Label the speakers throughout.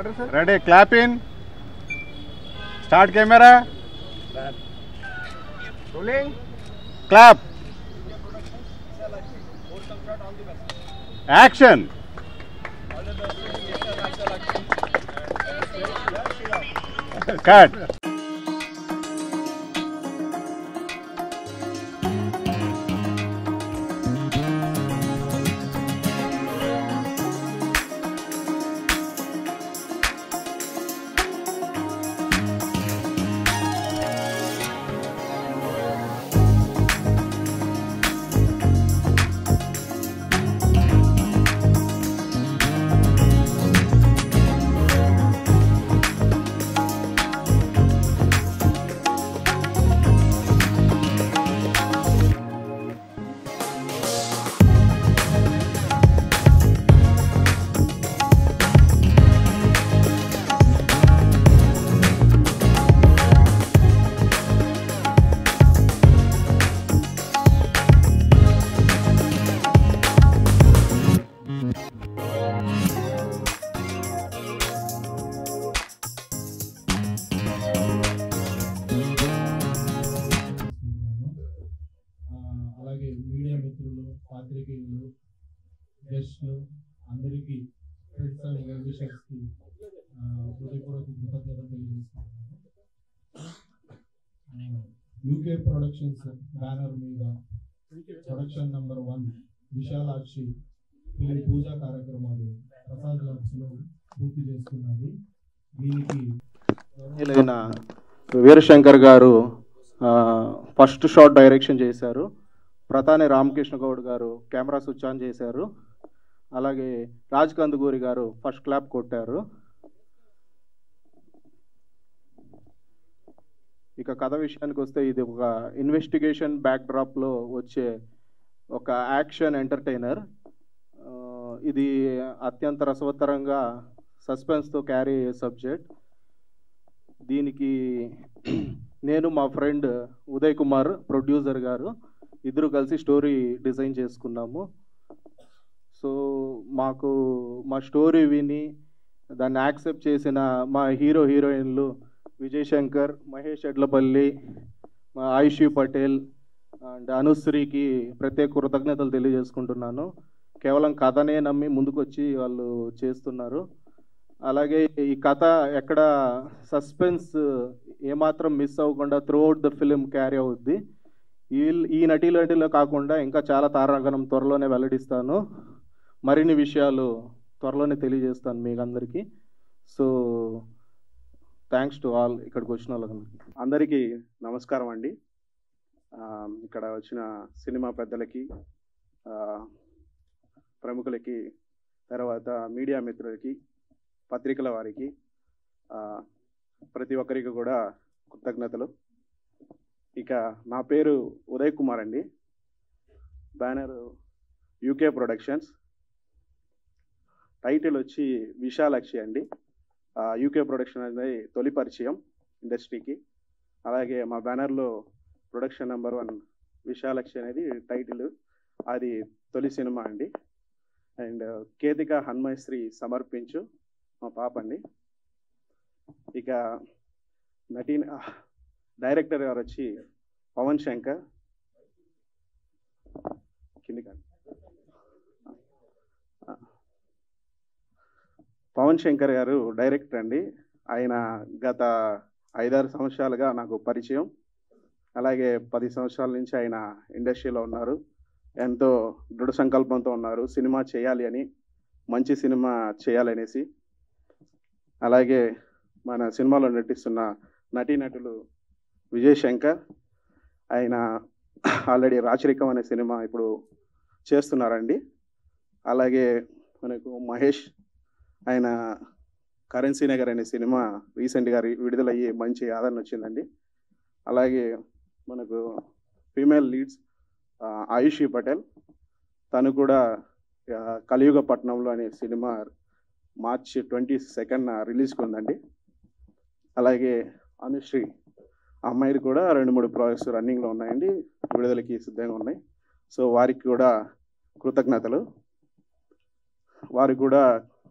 Speaker 1: Ready, clap in. Start camera. Rolling. Clap. Action. Cut.
Speaker 2: అలాగే media మిత్రులు, పాత్రికేయులు, గెస్టులు అందరికీ ఫ్రెండ్స్ అండ్ వెల్విషర్స్కి హృదయపూర్వక కృతజ్ఞతలు తెలియజేస్తున్నాను. యూకే ప్రొడక్షన్స్ బ్యానర్ మీద ప్రొడక్షన్ నెంబర్ 1 విశాలాక్షి ఫిలిం పూజా కార్యక్రమాలు ప్రసాద్ లాడ్జ్లో పూర్తి చేస్తున్నది. దీనికి
Speaker 3: వీరశంకర్ గారు ఫస్ట్ షాట్ డైరెక్షన్ చేశారు. ప్రతాని రామకృష్ణ గౌడ్ గారు కెమెరా స్విచ్ ఆన్ చేశారు. అలాగే రాజ్ కందుకూరి గారు ఫస్ట్ క్లాప్ కొట్టారు. ఇక కథ విషయానికి వస్తే ఇది ఒక ఇన్వెస్టిగేషన్ బ్యాక్ డ్రాప్లో వచ్చే ఒక యాక్షన్ ఎంటర్టైనర్. ఇది అత్యంత రసవత్తరంగా సస్పెన్స్తో క్యారీ అయ్యే సబ్జెక్ట్. దీనికి నేను మా ఫ్రెండ్ ఉదయ్ కుమార్ ప్రొడ్యూసర్ గారు ఇద్దరు కలిసి స్టోరీ డిజైన్ చేసుకున్నాము. సో మాకు మా స్టోరీ విని దాన్ని యాక్సెప్ట్ చేసిన మా హీరోయిన్లు విజయ్ శంకర్, మహేష్ ఎడ్లపల్లి, మా ఆయుషి పటేల్ అండ్ అనుశ్రీకి ప్రత్యేక కృతజ్ఞతలు తెలియజేసుకుంటున్నాను. కేవలం కథనే నమ్మి ముందుకొచ్చి వాళ్ళు చేస్తున్నారు. అలాగే ఈ కథ ఎక్కడ సస్పెన్స్ ఏమాత్రం మిస్ అవ్వకుండా త్రూఅవుట్ ద ఫిలిం క్యారీ అవుద్ది. ఈ నటీలో కాకుండా ఇంకా చాలా తారాగణం త్వరలోనే వెల్లడిస్తాను. మరిన్ని విషయాలు త్వరలోనే తెలియజేస్తాను మీకు అందరికీ. సో థ్యాంక్స్ టు ఆల్ ఇక్కడికి వచ్చిన వాళ్ళందరికీ.
Speaker 4: అందరికీ నమస్కారం అండి. ఇక్కడ వచ్చిన సినిమా పెద్దలకి, ప్రముఖులకి, తర్వాత మీడియా మిత్రులకి, పత్రికల వారికి, ప్రతి ఒక్కరికి కూడా కృతజ్ఞతలు. ఇక నా పేరు ఉదయ్ కుమార్ అండి. Banner UK productions. టైటిల్ వచ్చి విశాలాక్షి అండి. యూకే ప్రొడక్షన్ అనేది తొలి పరిచయం ఇండస్ట్రీకి. అలాగే మా బ్యానర్లో ప్రొడక్షన్ నెంబర్ 1 విశాలాక్షి అనేది టైటిల్. అది తొలి సినిమా అండి. అండ్ కేతిక హన్మయశ్రీ సమర్పించు మా పాప అండి. ఇక డైరెక్టర్ గారు వచ్చి పవన్ శంకర్. పవన్ శంకర్ గారు డైరెక్టర్ అండి. ఆయన గత 5-6 సంవత్సరాలుగా నాకు పరిచయం. అలాగే 10 సంవత్సరాల నుంచి ఆయన ఇండస్ట్రీలో ఉన్నారు. ఎంతో దృఢ సంకల్పంతో ఉన్నారు సినిమా చేయాలి అని, మంచి సినిమా చేయాలనేసి. అలాగే మన సినిమాలో నటిస్తున్న నటీనటులు విజయ్ శంకర్, ఆయన ఆల్రెడీ రాచరికం అనే సినిమా ఇప్పుడు చేస్తున్నారండి. అలాగే మనకు మహేష్, ఆయన కరెన్సీ నగర్ అనే సినిమా రీసెంట్గా విడుదలయ్యి మంచి ఆదరణ వచ్చిందండి. అలాగే మనకు ఫీమేల్ లీడ్స్ ఆయుషి పటేల్, తను కూడా కలియుగ పట్నంలో అనే సినిమా మార్చి 22న రిలీజ్కి ఉందండి. అలాగే అనుశ్రీ, అమ్మాయిది కూడా 2-3 ప్రాజెక్ట్స్ రన్నింగ్లో ఉన్నాయండి, విడుదలకి సిద్ధంగా ఉన్నాయి. సో వారికి కూడా కృతజ్ఞతలు. వారు కూడా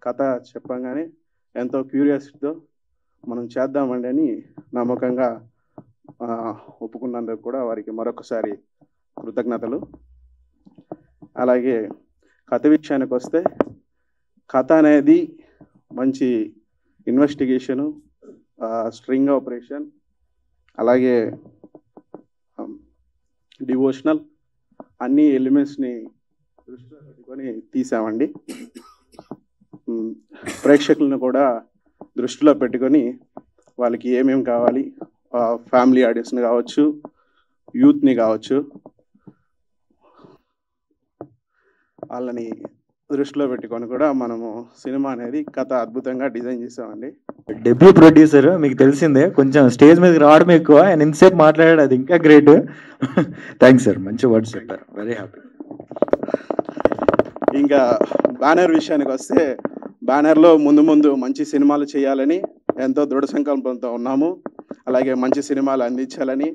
Speaker 4: కథ చెప్పంగానే ఎంతో క్యూరియాసిటీతో మనం చేద్దామండి అని నమ్మకంగా ఒప్పుకున్నందుకు కూడా వారికి మరొకసారి కృతజ్ఞతలు. అలాగే కథ విషయానికి వస్తే, కథ అనేది మంచి ఇన్వెస్టిగేషను, స్ట్రింగ్ ఆపరేషన్, అలాగే డివోషనల్ అన్ని ఎలిమెంట్స్ని దృష్టిలో పెట్టుకొని తీసామండి. ప్రేక్షకులను కూడా దృష్టిలో పెట్టుకొని వాళ్ళకి ఏమేమి కావాలి, ఫ్యామిలీ ఆడియన్స్ని కావచ్చు, యూత్ని కావచ్చు, వాళ్ళని దృష్టిలో పెట్టుకొని కూడా మనము సినిమా అనేది కథ అద్భుతంగా డిజైన్ చేసామండి.
Speaker 5: డెబ్యూ ప్రొడ్యూసర్ మీకు తెలిసిందే, కొంచెం స్టేజ్ మీదకి రావడం ఎక్కువ, ఆయన ఇంతసేపు మాట్లాడాడు, అది ఇంకా గ్రేట్. థ్యాంక్స్ సార్, మంచి వర్డ్స్ చెప్పారు, వెరీ హ్యాపీ.
Speaker 4: ఇంకా బ్యానర్ విషయానికి వస్తే, బ్యానర్లో ముందు మంచి సినిమాలు చేయాలని ఎంతో దృఢ సంకల్పంతో ఉన్నాము. అలాగే మంచి సినిమాలు అందించాలని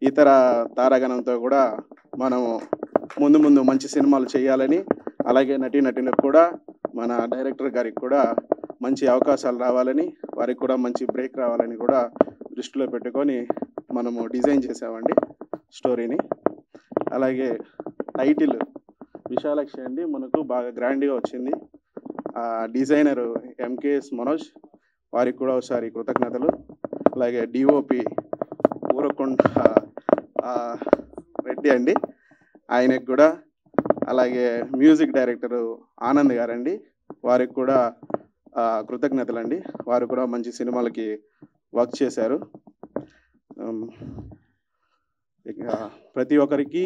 Speaker 4: ఇతర తారాగణంతో కూడా మనము ముందు మంచి సినిమాలు చేయాలని, అలాగే నటీనటులకు కూడా మన డైరెక్టర్ గారికి కూడా మంచి అవకాశాలు రావాలని, వారికి కూడా మంచి బ్రేక్ రావాలని కూడా దృష్టిలో పెట్టుకొని మనము డిజైన్ చేసామండి స్టోరీని. అలాగే టైటిల్ విశాలాక్షి అండి మనకు బాగా గ్రాండ్గా వచ్చింది. డిజైనరు ఎంకేఎస్ మనోజ్, వారికి కూడా ఒకసారి కృతజ్ఞతలు. అలాగే డిఓపి ఊరకొండ రెడ్డి అండి, ఆయనకు కూడా. అలాగే మ్యూజిక్ డైరెక్టరు ఆనంద్ గారండి, వారికి కూడా కృతజ్ఞతలండి. వారు కూడా మంచి సినిమాలకి వర్క్ చేశారు. ఇక ప్రతి ఒక్కరికి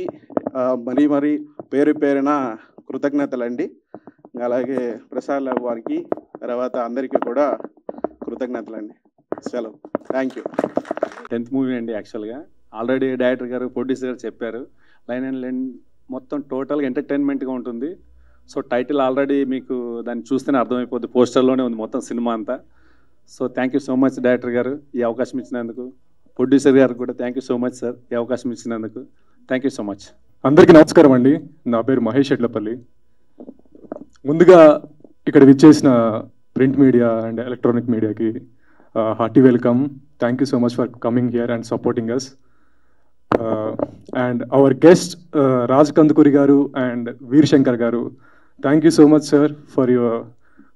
Speaker 4: మరీ పేరున కృతజ్ఞతలండి. అలాగే ప్రసాద్ లాబ్ వారికి, తర్వాత అందరికీ కూడా కృతజ్ఞతలండి. సెలవు. Thank you.
Speaker 1: 10th మూవీ అండి. యాక్చువల్గా ఆల్రెడీ డైరెక్టర్ గారు, ప్రొడ్యూసర్ గారు చెప్పారు, లైన్ అండ్ లైన్ మొత్తం టోటల్గా ఎంటర్టైన్మెంట్గా ఉంటుంది. సో టైటిల్ ఆల్రెడీ మీకు దాన్ని చూస్తేనే అర్థమైపోద్ది, పోస్టర్లోనే ఉంది మొత్తం సినిమా అంతా. So thank you so much director గారు ఈ అవకాశం ఇచ్చినందుకు. ప్రొడ్యూసర్ గారు కూడా thank you so much sir ఈ అవకాశం ఇచ్చినందుకు. Thank you so much.
Speaker 6: అందరికీ నమస్కారం అండి. నా పేరు మహేష్ ఎడ్లపల్లి. ముందుగా ఇక్కడ విచ్చేసిన ప్రింట్ మీడియా అండ్ ఎలక్ట్రానిక్ మీడియాకి hearty welcome. Thank you so much for coming here and supporting us. And our guest Raj Kandukuri గారు అండ్ వీర్ శంకర్ గారు, thank you so much sir for your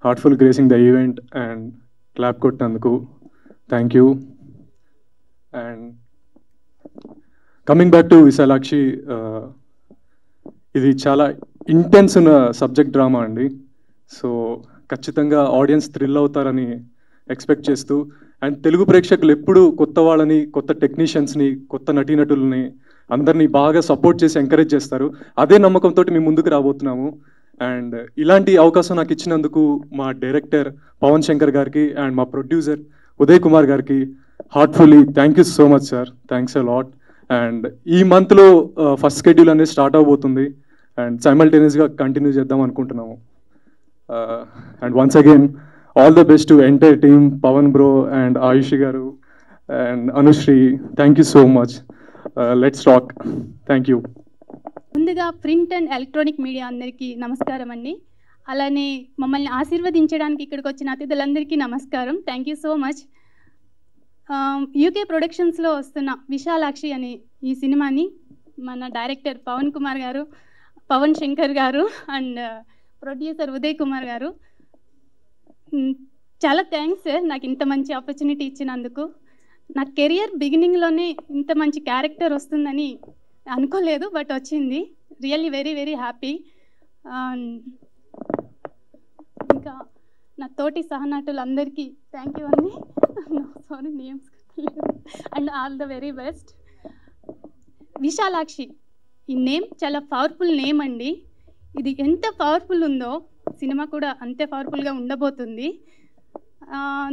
Speaker 6: heartful gracing the event and clap కొట్టినందుకు thank you. And coming back to Vishalakshi, ఇది చాలా intense ఉన్న subject drama అండి. So ఖచ్చితంగా audience thrill అవుతారని expect చేస్తూ, అండ్ తెలుగు ప్రేక్షకులు ఎప్పుడు కొత్త వాళ్ళని, కొత్త టెక్నీషియన్స్ని, కొత్త నటీనటులని అందరినీ బాగా సపోర్ట్ చేసి ఎంకరేజ్ చేస్తారు. అదే నమ్మకంతో మేము ముందుకు రాబోతున్నాము. అండ్ ఇలాంటి అవకాశం నాకు ఇచ్చినందుకు మా డైరెక్టర్ పవన్ శంకర్ గారికి అండ్ మా ప్రొడ్యూసర్ ఉదయ్ కుమార్ గారికి heartfully thank you so much sir. Thanks a lot. And ఈ మంత్లో ఫస్ట్ షెడ్యూల్ అనేది స్టార్ట్ అవబోతుంది అండ్ సైమల్టేనియస్గా కంటిన్యూ చేద్దాం అనుకుంటున్నాము. And once again all the best to entire team, Pawan bro and Ayushi గారు and Anushri, thank you so much. Let's talk. Thank you.
Speaker 7: ముందుగా print and electronic media అందరికీ నమస్కారం అండి. అలానే మమ్మల్ని ఆశీర్వదించడానికి ఇక్కడికి వచ్చిన అతిథులందరికీ నమస్కారం. Thank you so much. UK ప్రొడక్షన్స్లో వస్తున్న విశాలాక్షి అనే ఈ సినిమాని మన డైరెక్టర్ పవన్ శంకర్ గారు అండ్ ప్రొడ్యూసర్ ఉదయ్ కుమార్ గారు, చాలా థ్యాంక్స్ సార్ నాకు ఇంత మంచి ఆపర్చునిటీ ఇచ్చినందుకు. నా కెరియర్ బిగినింగ్లోనే ఇంత మంచి క్యారెక్టర్ వస్తుందని అనుకోలేదు, బట్ వచ్చింది. Really very very happy. ఇంకా నా తోటి సహనటులందరికీ థ్యాంక్ యూ అండి. Sorry names and all the very best. Vishalakshi ఈ నేమ్ చాలా పవర్ఫుల్ నేమ్ అండి. ఇది ఎంత పవర్ఫుల్ ఉందో సినిమా కూడా అంతే పవర్ఫుల్గా ఉండబోతుంది.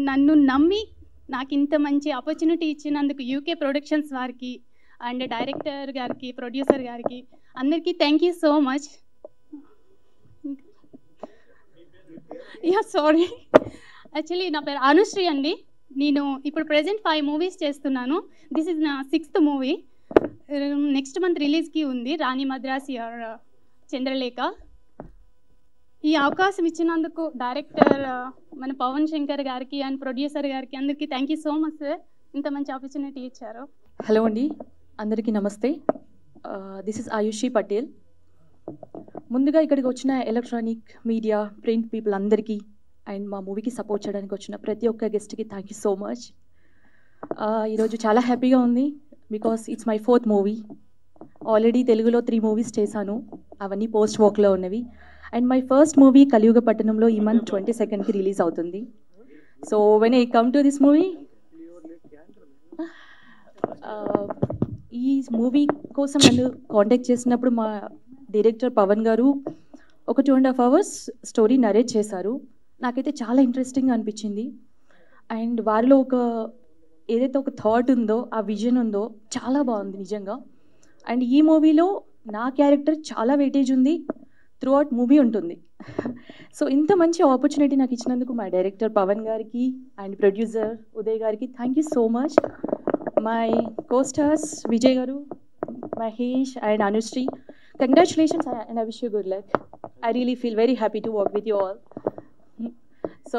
Speaker 7: నన్ను నమ్మి నాకు ఇంత మంచి ఆపర్చునిటీ ఇచ్చినందుకు యూకే ప్రొడక్షన్స్ వారికి అండ్ డైరెక్టర్ గారికి, ప్రొడ్యూసర్ గారికి అందరికీ thank you so much. Sorry actually నా పేరు అనుశ్రీ అండి. నేను ఇప్పుడు ప్రజెంట్ 5 మూవీస్ చేస్తున్నాను. దిస్ ఇస్ నా 6th మూవీ. నెక్స్ట్ మంత్ రిలీజ్కి ఉంది, రాణి మద్రాసి ఆర్ చంద్రలేఖ. ఈ అవకాశం ఇచ్చినందుకు డైరెక్టర్ మన పవన్ శంకర్ గారికి అండ్ ప్రొడ్యూసర్ గారికి అందరికీ thank you so much sir, ఇంత మంచి ఆపర్చునిటీ ఇచ్చారు.
Speaker 8: హలో అండి, అందరికీ నమస్తే. This is Ayushi Patel. ముందుగా ఇక్కడికి వచ్చిన ఎలక్ట్రానిక్ మీడియా ప్రింట్ పీపుల్ అందరికీ అండ్ మా మూవీకి సపోర్ట్ చేయడానికి వచ్చిన ప్రతి ఒక్క గెస్ట్కి థ్యాంక్ యూ సో మచ్. ఈరోజు చాలా హ్యాపీగా ఉంది because it's my 4th movie. Already తెలుగులో 3 మూవీస్ చేశాను, అవన్నీ పోస్ట్ వర్క్లో ఉన్నవి. అండ్ మై ఫస్ట్ మూవీ కలియుగ పట్టణంలో ఈ మంత్ 22కి రిలీజ్ అవుతుంది. So when I come to this movie, ఈ మూవీ కోసం నన్ను కాంటాక్ట్ చేసినప్పుడు మా డైరెక్టర్ పవన్ గారు ఒక 2.5 hours స్టోరీ నరేట్ చేశారు. నాకైతే చాలా ఇంట్రెస్టింగ్ అనిపించింది. అండ్ వారిలో ఏదైతే ఒక థాట్ ఉందో, ఆ విజన్ ఉందో చాలా బాగుంది నిజంగా. అండ్ ఈ మూవీలో నా క్యారెక్టర్ చాలా వెయిటేజ్ ఉంది, త్రూ అవుట్ మూవీ ఉంటుంది. సో ఇంత మంచి ఆపర్చునిటీ నాకు ఇచ్చినందుకు మా డైరెక్టర్ పవన్ గారికి అండ్ ప్రొడ్యూసర్ ఉదయ్ గారికి thank you so much. My costars Vijay గారు, Mahesh and Anushri, congratulations and I wish you good luck. I really feel very happy to work with you all. So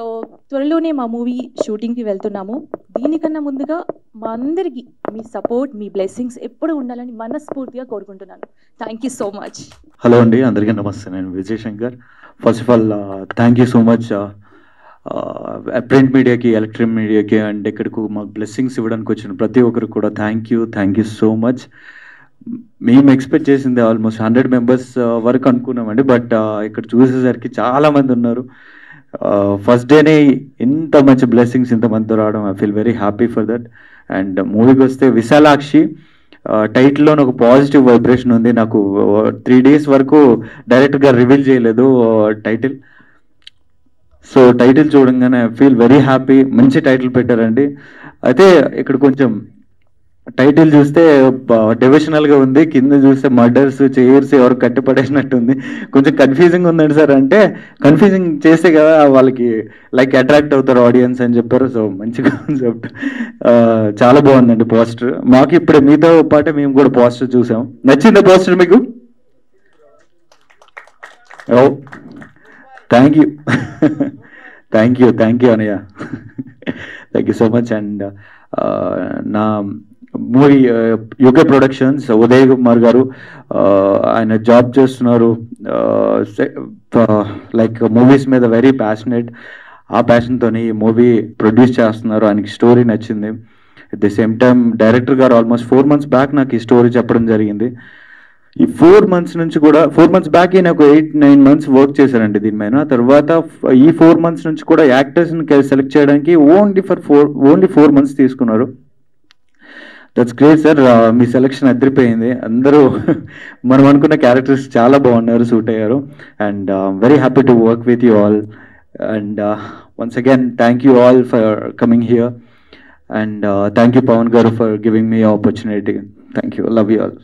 Speaker 8: త్వరలోనే మా మూవీ షూటింగ్కి వెళ్తున్నాము. దీనికన్నా ముందుగా మా అందరికీ మీ సపోర్ట్, మీ బ్లెస్సింగ్స్ ఎప్పుడు ఉండాలని మనస్ఫూర్తిగా కోరుకుంటున్నాను. Thank you so much.
Speaker 5: Hello అండి, అందరికీ నమస్తే. నేను Vijay Shankar. First of all thank you so much print మీడియాకి, ఎలక్ట్రిక్ మీడియాకి అండ్ ఇక్కడికి మాకు బ్లెస్సింగ్స్ ఇవ్వడానికి వచ్చిన ప్రతి ఒక్కరికి కూడా థ్యాంక్ యూ సో మచ్. మేము ఎక్స్పెక్ట్ చేసింది ఆల్మోస్ట్ 100 members వరకు అనుకున్నామండి, బట్ ఇక్కడ చూసేసరికి చాలామంది ఉన్నారు. ఫస్ట్ డేనే ఇంత మంచి బ్లెస్సింగ్స్ ఇంతమందితో రావడం I feel very happy for that. And మూవీకి వస్తే విశాలాక్షి టైటిల్లోనే ఒక పాజిటివ్ వైబ్రేషన్ ఉంది. నాకు 3 days వరకు డైరెక్టర్ గారు రివీల్ చేయలేదు టైటిల్. సో టైటిల్ చూడంగానే ఐ ఫీల్ వెరీ హ్యాపీ. మంచి టైటిల్ పెట్టారండి. అయితే ఇక్కడ కొంచెం టైటిల్ చూస్తే డివిజనల్గా ఉంది, కింద చూస్తే మర్డర్స్, చైర్స్ ఎవరు కట్టిపడేసినట్టు ఉంది. కొంచెం కన్ఫ్యూజింగ్ ఉందండి సార్. అంటే కన్ఫ్యూజింగ్ చేస్తే కదా వాళ్ళకి లైక్ అట్రాక్ట్ అవుతారు ఆడియన్స్ అని చెప్పారు. సో మంచి కాన్సెప్ట్, చాలా బాగుందండి పోస్టర్. మాకు ఇప్పుడు మీతో పాటే మేము కూడా పోస్టర్ చూసాం. నచ్చిందా పోస్టర్ మీకు? ఓ థ్యాంక్ యూ అన్నయ్య, thank you so much. And నా movie UK productions Uday Kumar గారు, ఆయన జాబ్ చేస్తున్నారు, లైక్ మూవీస్ మీద వెరీ ప్యాషనెట్. ఆ ప్యాషన్తో ఈ మూవీ ప్రొడ్యూస్ చేస్తున్నారు. ఆయనకి స్టోరీ నచ్చింది. At the same time director గారు ఆల్మోస్ట్ 4 months బ్యాక్ నాకు ఈ స్టోరీ చెప్పడం జరిగింది. ఈ 4 months నుంచి కూడా 4 months బ్యాక్ నాకు 8-9 months వర్క్ చేశారండి దీని మీద. తర్వాత ఈ 4 months నుంచి కూడా యాక్టర్స్ని సెలెక్ట్ చేయడానికి ఓన్లీ 4 months తీసుకున్నారు. That's great sir. మీ సెలెక్షన్ అదిరిపోయింది. అందరూ మనం అనుకున్న క్యారెక్టర్స్ చాలా బాగున్నారు, సూట్ అయ్యారు. And very happy to work with you all. And once again thank you all for coming here. And thank you Pawan గారు for giving me opportunity. Thank you, love you all.